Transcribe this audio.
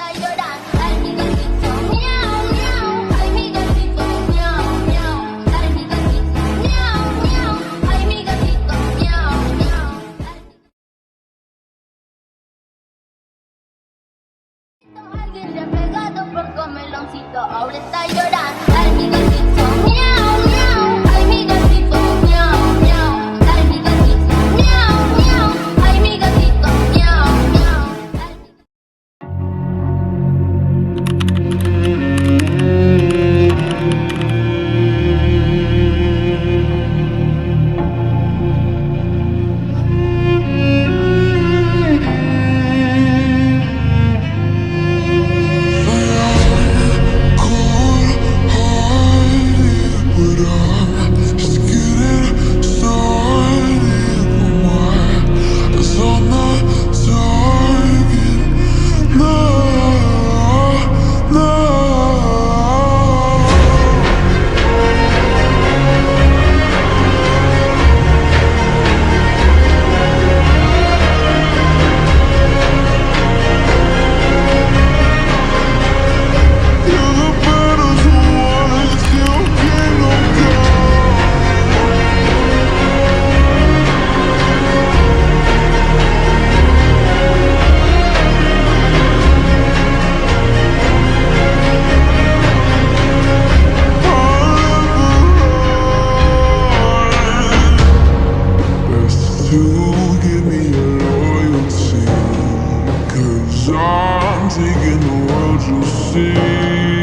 está llorando. Ay, mi gatito, miau, miau. Ay, mi gatito, miau, miau. Ay, mi gatito, miau, miau. Ay, mi gatito, miau, miau. Alguien le ha pegado por comeloncito, ahora está llorando. Ay, mi gatito, miau, miau. Ay, mi gatito, miau, miau. Ay, mi gatito, miau, miau. Ay, mi gatito, miau, miau. To give me your loyalty, 'cause I'm taking the world, you'll see.